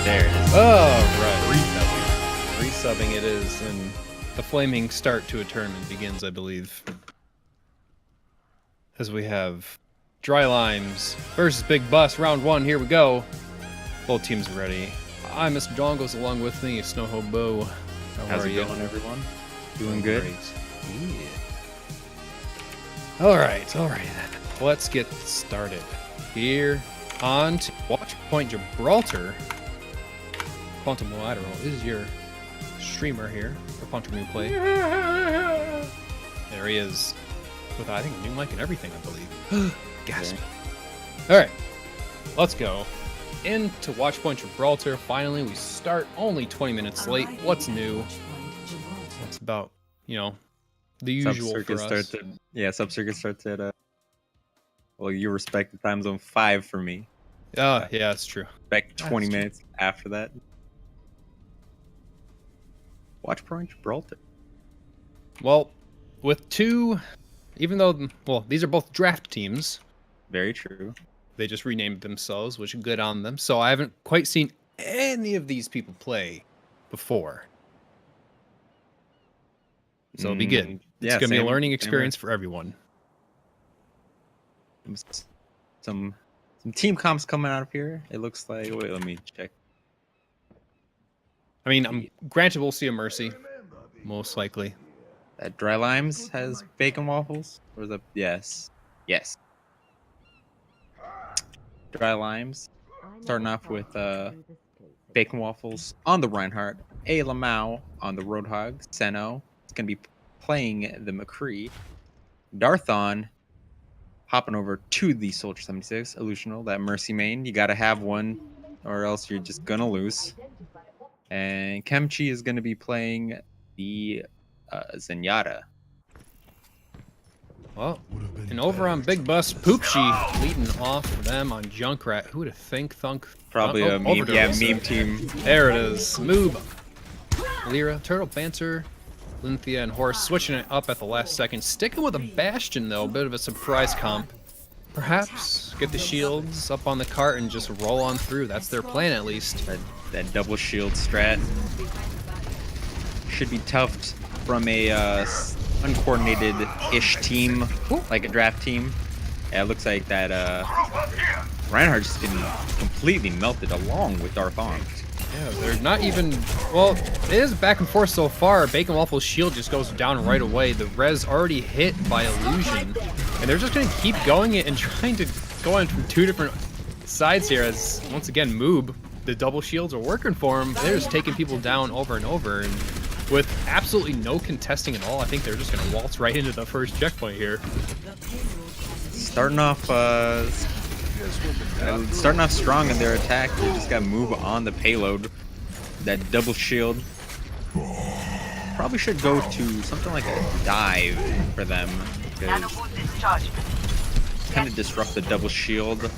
There it is. Oh, right. Resubbing it is, and the flaming start to a tournament begins, I believe. As we have Dry Limes versus Big Bus, round one, here we go. Both teams are ready. I'm Mr. Dongles, along with me, Snow Hobo. How's it going, everyone? Doing good? Great. Yeah. Alright then. Let's get started. Here on to Watchpoint Gibraltar. Quantum Lateral is your streamer here for Quantum Replay. There he is. With, I think, a new mic and everything, I believe. Gasp. Alright. Let's go. Into Watchpoint Gibraltar. Finally, we start only 20 minutes late. What's new? It's about, you know, the usual for us. Sub-circuit starts at, well, you respect the time zone 5 for me. Yeah, it's true. Back 20 minutes after that. Watchpoint Gibraltar. Well, with two, even though, well, these are both draft teams. Very true. They just renamed themselves, which is good on them. So I haven't quite seen any of these people play before. So it'll be good. It's going to be a learning experience for everyone. Some team comps coming out of here. It looks like. Wait, let me check. I mean, granted, we'll see a Mercy, most likely. That Dry Limes has bacon waffles? Or is that... Yes. Dry Limes. Starting off with bacon waffles on the Reinhardt. A. Lamau on the Roadhog. Seno is going to be playing the McCree. Darthon hopping over to the Soldier 76. Illusional, that Mercy main. You got to have one or else you're just going to lose. And Kemchi is going to be playing the Zenyatta. Well, and over on Big Bus, Poopshi leading off for them on Junkrat. Who would have thunk? Probably a meme, meme team. There it is. Moob, Lyra, Turtle, Banter, Lynthia, and Horse switching it up at the last second. Sticking with a Bastion, though. A bit of a surprise comp. Perhaps get the shields up on the cart and just roll on through. That's their plan, at least. That double shield strat should be tough from a uncoordinated-ish team, like a draft team. Yeah, it looks like that Reinhardt just getting completely melted along with Darthon. Yeah, they're not even... Well, it is back and forth so far. Bacon Waffle's shield just goes down right away. The res already hit by Illusion. And they're just going to keep going it and trying to go on from two different sides here as, once again, Moob, the double shields are working for him. They're just taking people down over and over. And with absolutely no contesting at all, I think they're just going to waltz right into the first checkpoint here. Starting off strong in their attack. They just got to move on the payload. That double shield. Probably should go to something like a dive for them. Kind of disrupt the double shield.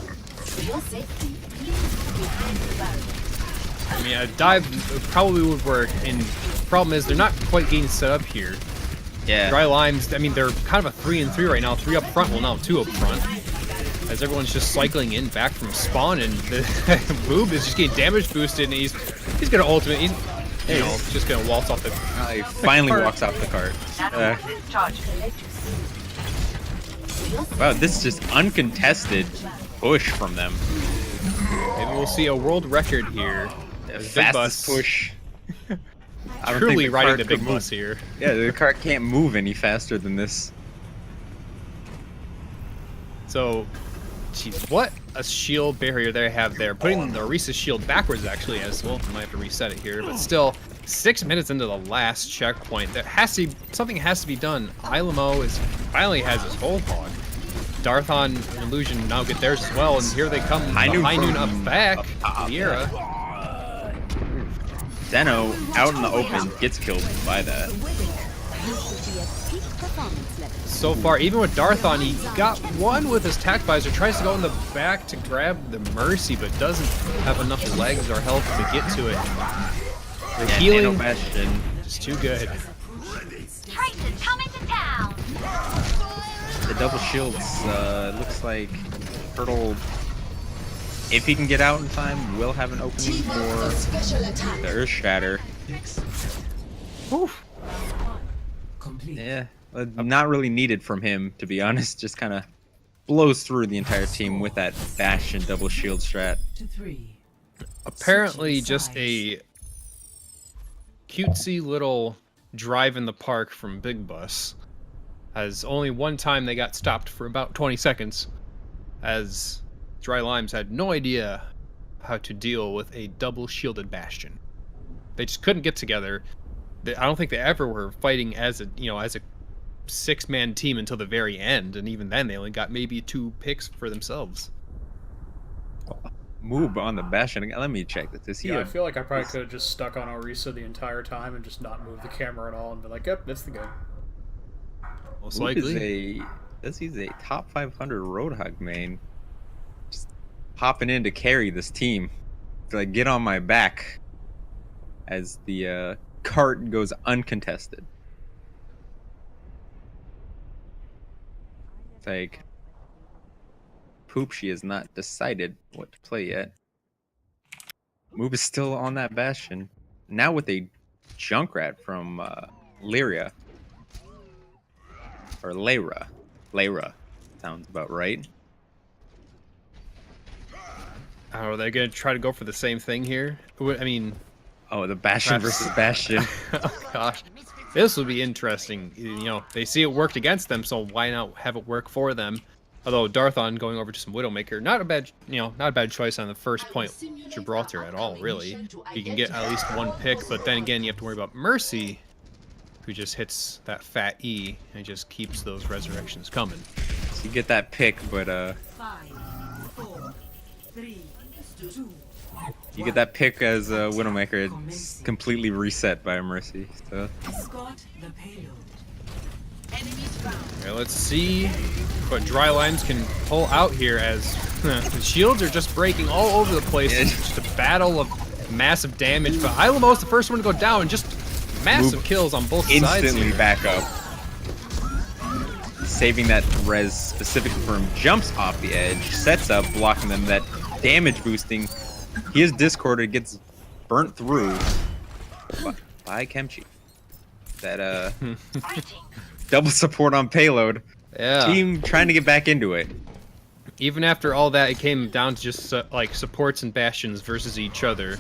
I mean, a dive probably would work, and the problem is they're not quite getting set up here. Yeah. Dry Limes, I mean, they're kind of a 3-3 right now. 3 up front, well, now 2 up front. As everyone's just cycling in back from spawn, and the Moob is just getting damage boosted, and he's gonna ultimate. He's, you know, just gonna waltz off the. He finally walks off the cart. Wow, this is just uncontested push from them. Maybe we'll see a world record here. The fastest push. Truly riding the big bus here. Yeah, the cart can't move any faster than this. So, jeez, what a shield barrier they have there. Putting the Orisa's shield backwards, actually, as well. I might have to reset it here, but still, 6 minutes into the last checkpoint, there has to be, something has to be done. Ilamo finally has his whole hog. Darthon and Illusion now get theirs as well, and here they come. High Noon up back. Lyra. Zeno out in the open gets killed by that. So far, even with Darthon, he got one with his tac visor, tries to go in the back to grab the Mercy, but doesn't have enough legs or health to get to it. The healing is too good. The double shields, looks like Turtle if he can get out in time, we'll have an opening for the Earth Shatter. Oof. Yeah, not really needed from him, to be honest. Just kind of blows through the entire team with that Bastion double shield strat. Apparently just a cutesy little drive in the park from Big Bus. As only one time they got stopped for about 20 seconds, as Dry Limes had no idea how to deal with a double shielded Bastion. They just couldn't get together. I don't think they ever were fighting as a, as a 6-man team until the very end, and even then they only got maybe 2 picks for themselves. Move on the Bastion. Let me check this. Is he? Yeah, I feel like I probably could have just stuck on Orisa the entire time and just not move the camera at all and be like, yep, that's the game. Most likely. He's a top 500 Roadhog main. Just hopping in to carry this team. To like get on my back as the cart goes uncontested. It's like poop, she has not decided what to play yet. Move is still on that Bastion. Now with a Junkrat from Lyria. Or Lyra. Lyra. Sounds about right. Are they going to try to go for the same thing here? I mean... Oh, the Bastion versus Bastion. Oh, gosh. This will be interesting. They see it worked against them, so why not have it work for them? Although Darthon going over to some Widowmaker, not a bad choice on the first point Gibraltar at all, really. You can get at least 1 pick, but then again, you have to worry about Mercy, who just hits that fat E and just keeps those resurrections coming. So you get that pick, but 5, 4, 3, 2. You get that pick as a Widowmaker. It's completely reset by Mercy. So. Escort the payload. Okay, let's see what Dry Limes can pull out here, as the shields are just breaking all over the place. It's just a battle of massive damage, but Ilamo's the first one to go down, and just massive kills on both sides. Instantly back up. Saving that res specifically for him. Jumps off the edge, sets up, blocking them. That damage boosting. He is discorded, gets burnt through by Kemchi. That double support on payload. Yeah. Team trying to get back into it. Even after all that, it came down to just like supports and bastions versus each other.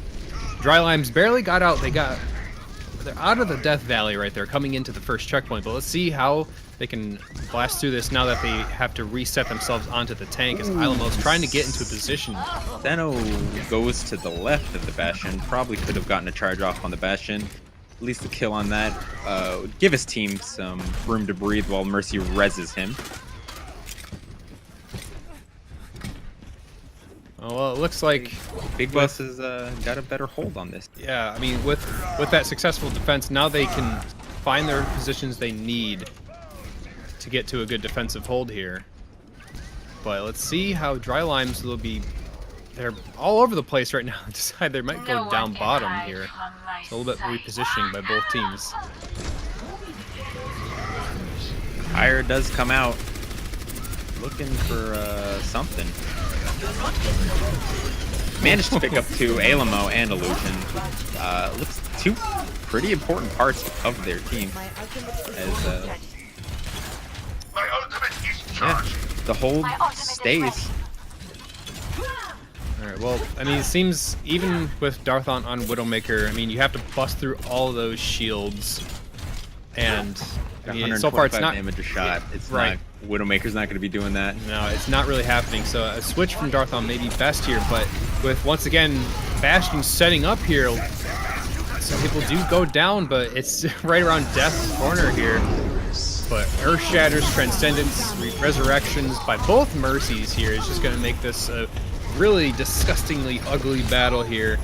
Dry Limes barely got out. They're out of the Death Valley right there, coming into the first checkpoint. But let's see how they can blast through this now that they have to reset themselves onto the tank, as Ilamo's trying to get into a position. Zeno goes to the left of the Bastion. Probably could have gotten a charge off on the Bastion. At least a kill on that. Would give his team some room to breathe while Mercy reses him. Oh, well, it looks like Big Bus has got a better hold on this. Yeah, I mean, with that successful defense, now they can find their positions they need to get to a good defensive hold here. But let's see how Dry Limes will be. They're all over the place right now. Decide they might go down bottom here. It's a little bit repositioning by both teams. Fire does come out, looking for something. Managed to pick up 2, Alamo and Illusion. Looks 2 pretty important parts of their team. As yeah, the hold stays. Alright, well, I mean, it seems even with Darthon on Widowmaker, I mean, you have to bust through all of those shields. And I mean, so far it's not damage a shot. It's right. Not, Widowmaker's not going to be doing that. No, it's not really happening. So a switch from Darthon may be best here, but with once again Bastion setting up here, some people do go down, but it's right around Death's corner here. But Earth Shatters, Transcendence, Resurrections by both Mercies here is just going to make this a really disgustingly ugly battle here,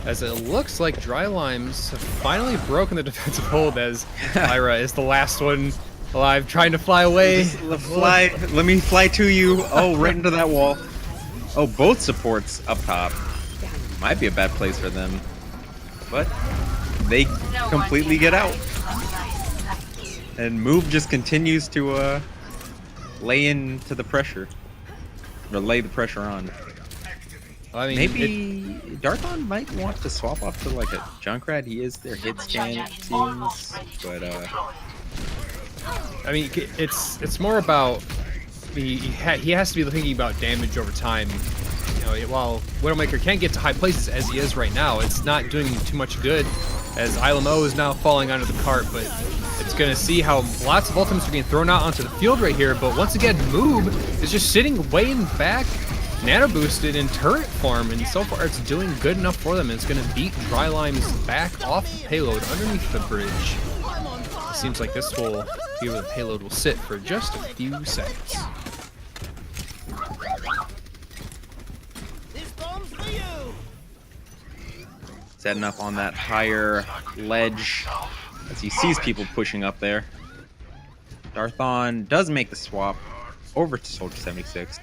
as it looks like Dry Limes have finally broken the defensive hold, as Lyra is the last one alive, trying to fly away. Let me fly to you. Oh, right into that wall. Oh, both supports up top. Might be a bad place for them, but they completely get out. And Move just continues to lay into the pressure, or lay the pressure on. I mean, maybe Darthon might want to swap off to like a Junkrat. He is their hit scan, it seems. But I mean, it's more about he has to be thinking about damage over time. You know, while Widowmaker can't get to high places as he is right now, it's not doing too much good. As Ilamo is now falling onto the cart, but it's gonna see how lots of ultimates are being thrown out onto the field right here. But once again, Moob is just sitting way in back, nano boosted in turret form, and so far it's doing good enough for them. It's gonna beat Dry Lime's back off the payload underneath the bridge. It seems like this will be where the payload will sit for just a few seconds. setting up on that higher ledge as he sees people pushing up there. Darthon does make the swap over to Soldier 76.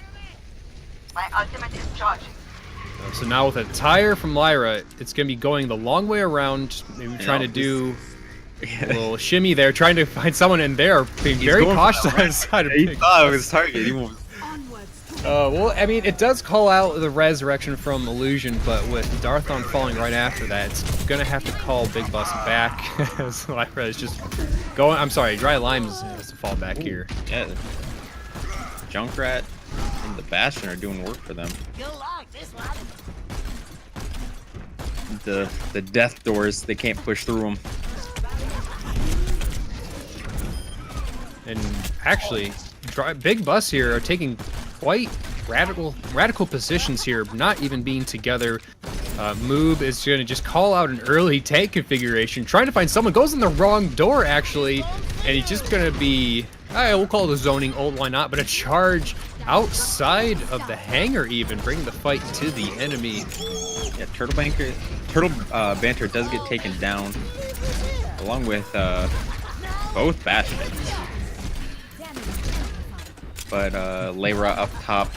My ultimate is charging. So now with a tire from Lyra, it's going to be going the long way around, maybe trying to do a little shimmy there, trying to find someone in there, being very cautious on his side of He thought it was target. He moved. Well, I mean, it does call out the resurrection from Illusion, but with Darthon falling right after that, it's going to have to call Big Bus back. As Lyra is just going, I'm sorry, Dry Limes has to fall back here. Yeah. Junkrat and the Bastion are doing work for them. The death doors, they can't push through them. And actually, Big Bus here are taking quite radical positions here, not even being together. Moob is going to just call out an early tank configuration, trying to find someone, goes in the wrong door actually, and he's just going to be, we'll call it a zoning, old why not, but a charge outside of the hangar even, bringing the fight to the enemy. Yeah, Turtle Banter does get taken down, along with both Bastions. But Lyra up top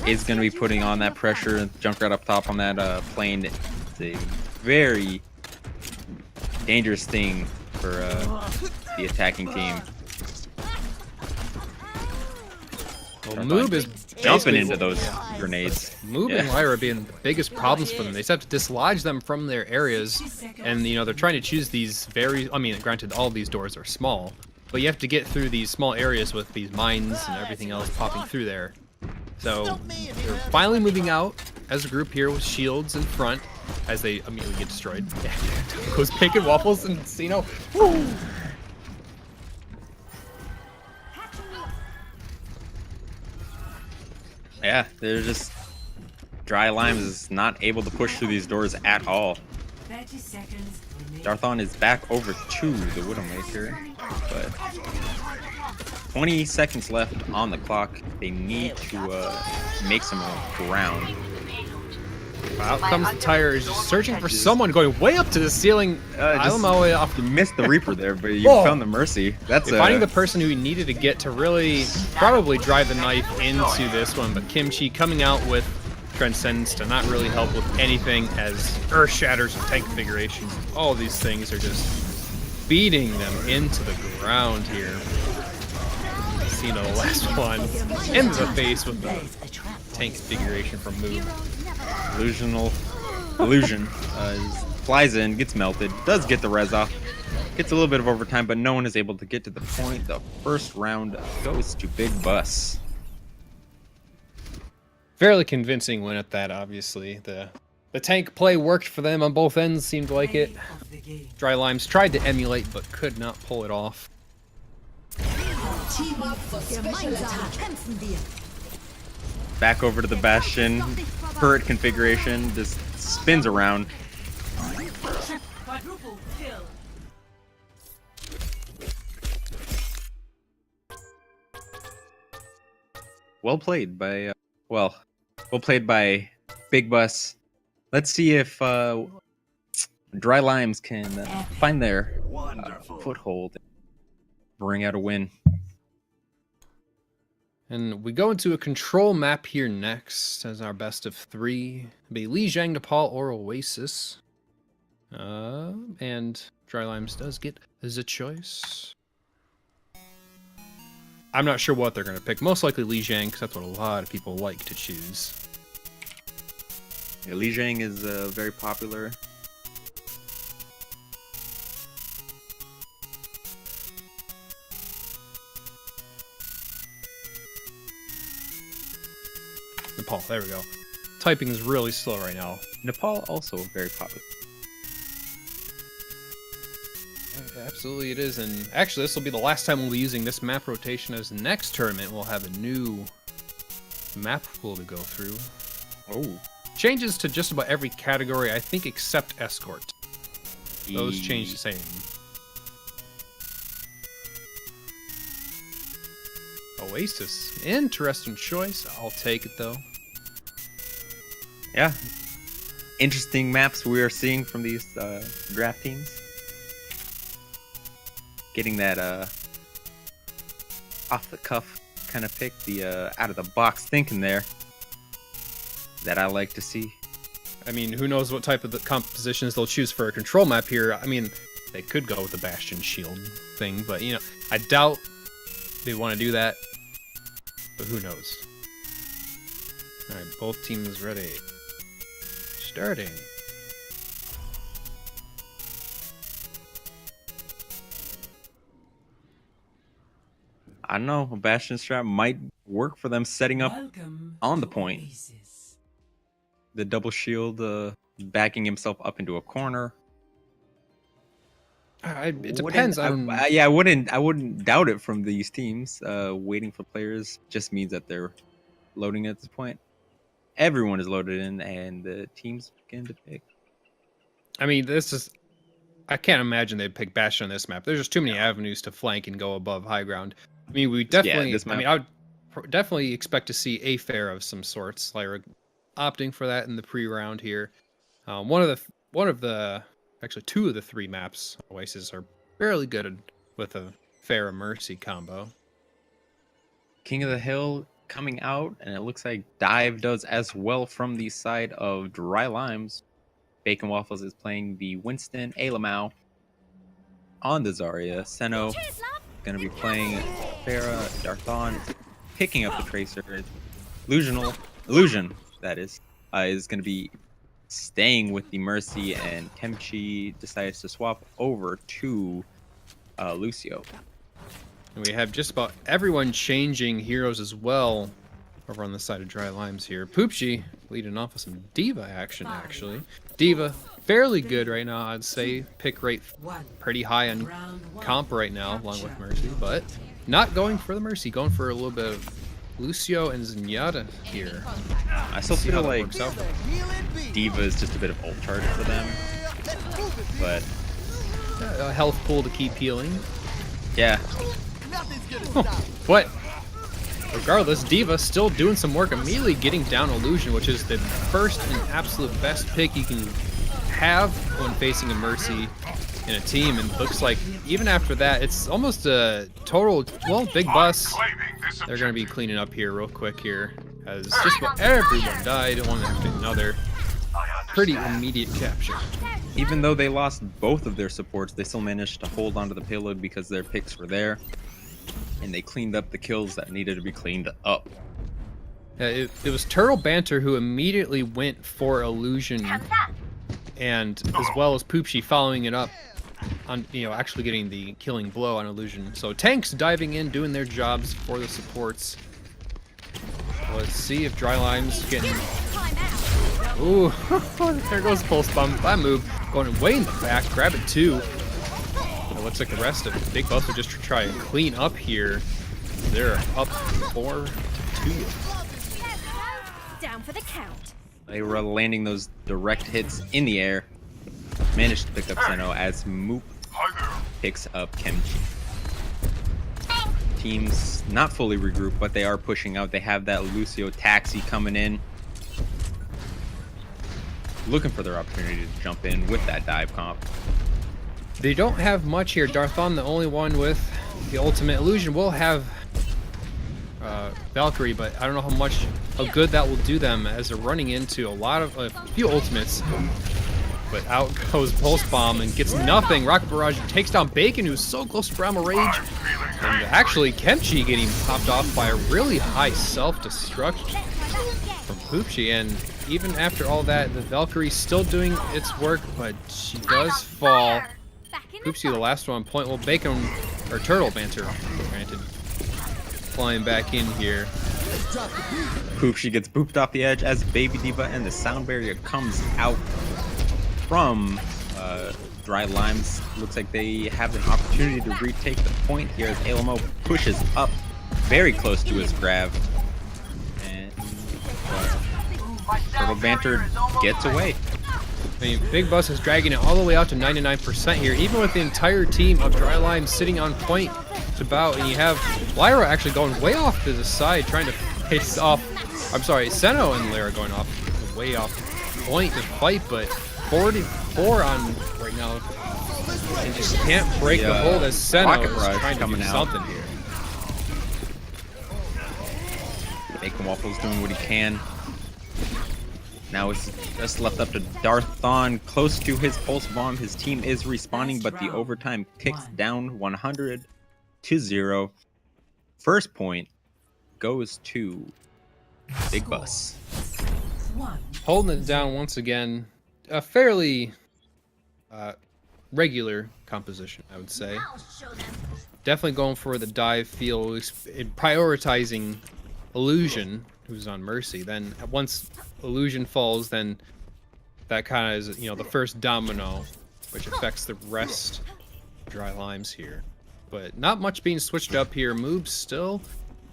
is going to be putting on that pressure. Junkrat up top on that plane. It's a very dangerous thing for the attacking team. Well, Moob is jumping into those grenades. Moob and Lyra being the biggest problems for them. They just have to dislodge them from their areas, and you know they're trying to choose these very. I mean, granted, all these doors are small, but you have to get through these small areas with these mines and everything else popping through there. So they're finally moving out as a group here with shields in front as they immediately get destroyed. Goes Bacon Waffles and Cino. Woo! Yeah, they're just Dry Limes is not able to push through these doors at all. 30 seconds. Darthon is back over to the Widowmaker, but 20 seconds left on the clock. They need to make some ground. Out comes the tire, is just searching for someone, going way up to the ceiling. You missed the Reaper there, but you found the Mercy. That's finding the person who needed to get to really probably drive the knife into this one, but Kimchi coming out with Transcendence to not really help with anything as Earth Shatters and tank configurations. All these things are just beating them into the ground here. Cino, the last one, into the face with the tank configuration from Moob. Illusion flies in, gets melted, does get the res off, gets a little bit of overtime, but no one is able to get to the point. The first round goes to Big Bus. Fairly convincing win at that, obviously. The tank play worked for them on both ends, seemed like it. Dry Limes tried to emulate, but could not pull it off. Back over to the Bastion. Turret configuration just spins around. Quadruple kill. Well played by well played by Big Bus. Let's see if Dry Limes can find their foothold and bring out a win. And we go into a control map here next as our best of 3. It'll be Lijiang, Nepal, or Oasis. And Dry Limes does get the choice. I'm not sure what they're going to pick. Most likely Lijiang, because that's what a lot of people like to choose. Li Jing is very popular. Nepal, there we go. Typing is really slow right now. Nepal also very popular. Absolutely it is, and actually this will be the last time we'll be using this map rotation, as the next tournament we'll have a new map pool to go through. Oh. Changes to just about every category, I think, except escort. Those change the same. Oasis, interesting choice. I'll take it though. Yeah. Interesting maps we are seeing from these draft teams. Getting that off the cuff kind of pick, the out of the box thinking there that I like to see. I mean, who knows what type of the compositions they'll choose for a control map here. I mean, they could go with the Bastion Shield thing, but you know, I doubt they want to do that. But who knows? All right, both teams ready. Starting. I don't know, a Bastion Strap might work for them setting up Welcome on the to point. Oasis. The double shield backing himself up into a corner. It depends on. I wouldn't doubt it from these teams. Waiting for players just means that they're loading at this point. Everyone is loaded in, and the teams begin to pick. I mean, this is. I can't imagine they'd pick Bastion on this map. There's just too many avenues to flank and go above high ground. I mean, we definitely. this map. I mean, I would definitely expect to see a fair of some sorts. Like we're opting for that in the pre-round here. One of the actually two of the three maps Oasis are fairly good with a Fair Mercy combo. King of the Hill coming out, and it looks like Dive does as well from the side of Dry Limes. Bacon Waffles is playing the Winston, Alamau on the Zarya. Seno going to be playing Farah. Darthon picking up the Tracer. Illusion, that is going to be staying with the Mercy, and Temchi decides to swap over to Lucio. And we have just about everyone changing heroes as well over on the side of Dry Limes here. Poopchi leading off with some Diva action, actually. Diva, fairly good right now, I'd say. Pick rate pretty high on comp right now, along with Mercy, but not going for the Mercy, going for a little bit of Lucio and Zenyatta here. I still feel like Diva is just a bit of ult charge for them, but a health pool to keep healing. Yeah. But regardless, Diva still doing some work, immediately getting down Illusion, which is the first and absolute best pick you can have when facing a Mercy in a team. And looks like even after that, it's almost a total, well, big bus. They're going to be cleaning up here real quick here, as just about everyone died, one after another. Pretty immediate capture. Even though they lost both of their supports, they still managed to hold onto the payload because their picks were there. And they cleaned up the kills that needed to be cleaned up. It was Turtle Banter who immediately went for Illusion, and as well as Poopchi following it up on, you know, actually getting the killing blow on Illusion. So tanks diving in, doing their jobs for the supports. Let's see if Dry Lime's getting. Ooh, there goes Pulse Bomb. That move going way in the back, grab it too. It looks like the rest of it. Big Buff would just try and clean up here. They're up 4-2. Down for the count. They were landing those direct hits in the air. Managed to pick up Seno as Moop picks up Kemchi. Teams not fully regrouped, but they are pushing out. They have that Lucio taxi coming in. Looking for their opportunity to jump in with that dive comp. They don't have much here. Darthon, the only one with the ultimate. Illusion will have Valkyrie, but I don't know how good that will do them, as they're running into a few ultimates. But out goes Pulse Bomb and gets nothing. Rocket Barrage takes down Bacon, who's so close to Brahma Rage. And actually, Kemchi getting popped off by a really high self-destruct from Poopsie, and even after all that, the Valkyrie's still doing its work, but she does fall. Poopsie, the last one point. Well, Bacon or Turtle Banter, granted, flying back in here. Poopsie gets booped off the edge as Baby Diva and the sound barrier comes out from Dry Limes. Looks like they have an opportunity to retake the point here as Alamo pushes up very close to his grab. And Turtle Banter gets away. I mean, Big Bus is dragging it all the way out to 99% here, even with the entire team of Dry Lime sitting on point to bout, and you have Lyra actually going way off to the side, trying to face off. I'm sorry, Seno and Lyra going off way off point to fight, but 44 on right now, and just can't break the hold as Seno is trying to do something here. Bacon Waffle's doing what he can. Now it's just left up to Darthon, close to his pulse bomb. His team is respawning, but the overtime kicks down 100-0. First point goes to Big Bus. Holding it down once again. A fairly regular composition, I would say. Definitely going for the dive feel, prioritizing Illusion, who's on Mercy. Then once Illusion falls, then that kind of is, you know, the first domino, which affects the rest of Dry Limes here. But not much being switched up here. Moob's still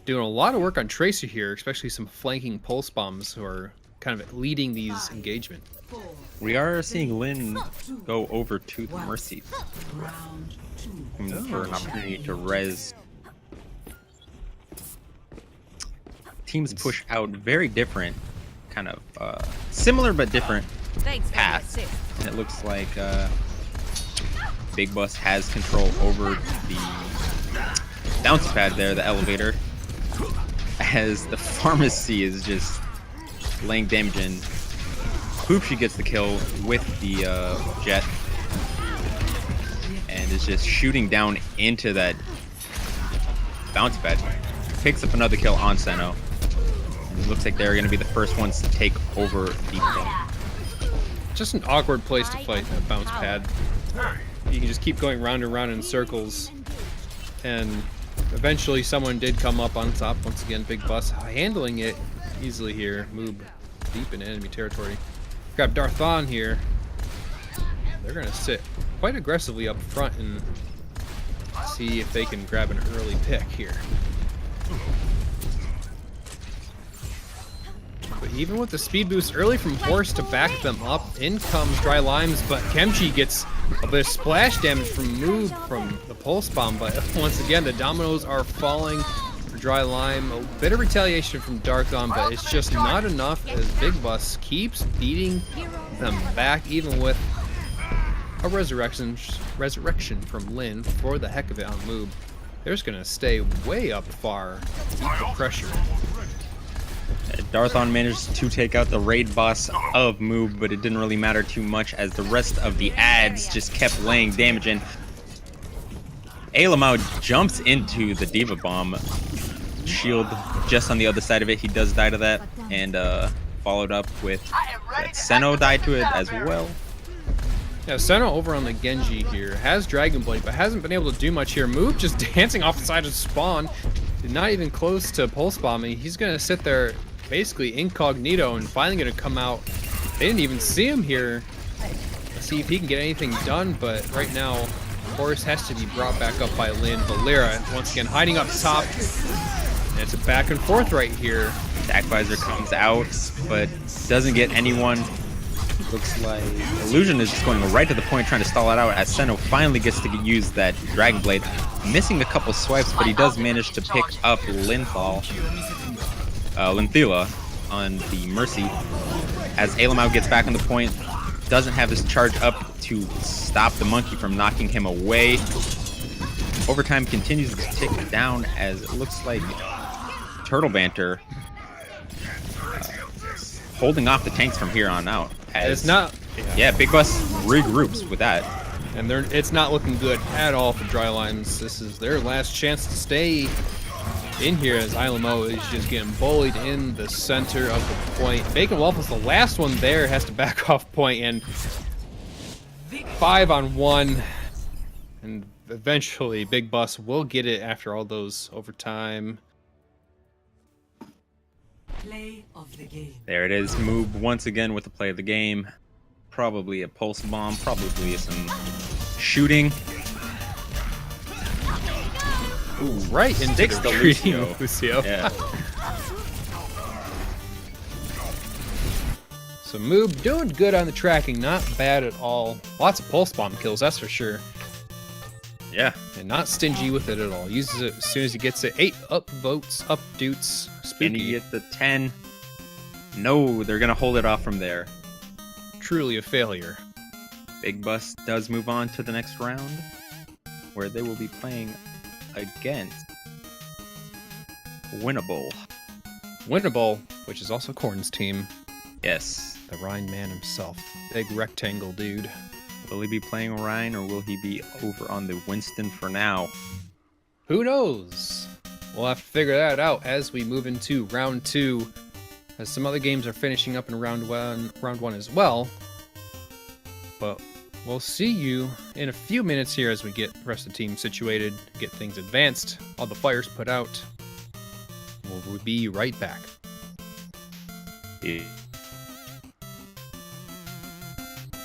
doing a lot of work on Tracer here, especially some flanking pulse bombs who are kind of leading these engagement. We are seeing Lin go over to the Mercy for an opportunity to res. Teams push out very different, kind of similar but different paths. And it looks like Big Bus has control over the bounce pad there, the elevator, as the pharmacy is just laying damage in. Poopsie gets the kill with the jet and is just shooting down into that bounce pad. Picks up another kill on Seno. It looks like they're going to be the first ones to take over the point. Just an awkward place to fight that bounce pad. You can just keep going round and round in circles, and eventually someone did come up on top. Once again, Big Bus handling it easily here. Moob deep in enemy territory. Grab Darthon here. They're going to sit quite aggressively up front and see if they can grab an early pick here. But even with the speed boost early from Horse to back them up, in comes Dry Limes, but Kemchi gets a bit of splash damage from Moob from the pulse bomb, but once again the dominoes are falling for Dry Lime. A bit of retaliation from Darthon, but it's just not enough as Big Bus keeps beating them back, even with a resurrection from Lin for the heck of it on Moob. They're just gonna stay way up far, keep the pressure. Darthon managed to take out the raid boss of Moob, but it didn't really matter too much as the rest of the ads just kept laying damage in. Alamau jumps into the Diva Bomb. Shield just on the other side of it. He does die to that, and followed up with Seno died to it as well. Yeah, Seno over on the Genji here has Dragon Blade, but hasn't been able to do much here. Moob just dancing off the side of spawn. Not even close to pulse bombing. He's gonna sit there basically incognito and finally gonna come out. They didn't even see him here. Let's see if he can get anything done, but right now Horus has to be brought back up by Lin. Valera once again hiding up top. And it's a back and forth right here. Attack Visor comes out, but doesn't get anyone. Looks like Illusion is just going right to the point, trying to stall it out as Seno finally gets to use that Dragon Blade. Missing a couple swipes, but he does manage to pick up Linthila on the Mercy. As Alamau gets back on the point, doesn't have his charge up to stop the monkey from knocking him away. Overtime continues to tick down as it looks like Turtle Banter holding off the tanks from here on out. It's not. Yeah, Big Bus regroups with that. And it's not looking good at all for Dry Limes. This is their last chance to stay in here as ILMO is just getting bullied in the center of the point. Bacon Waffles, the last one there, has to back off point, and 5-on-1. And eventually, Big Bus will get it after all those overtime. Play of the game. There it is. Moob once again with the play of the game. Probably a pulse bomb. Probably some shooting. Ooh, right into Sticks the the Lucio. Lucio. Yeah. So Moob doing good on the tracking, not bad at all. Lots of pulse bomb kills, that's for sure. Yeah. And not stingy with it at all. Uses it as soon as he gets it. 8 upvotes, updoots. Spooky. And you get the 10. No, they're going to hold it off from there. Truly a failure. Big Bus does move on to the next round, where they will be playing against Winnable. Winnable, which is also Korn's team. Yes. The Rhine man himself. Big rectangle dude. Will he be playing Rhine, or will he be over on the Winston for now? Who knows? We'll have to figure that out as we move into round 2, as some other games are finishing up in round one as well. But we'll see you in a few minutes here as we get the rest of the team situated, get things advanced, all the fires put out. We'll be right back. Yeah.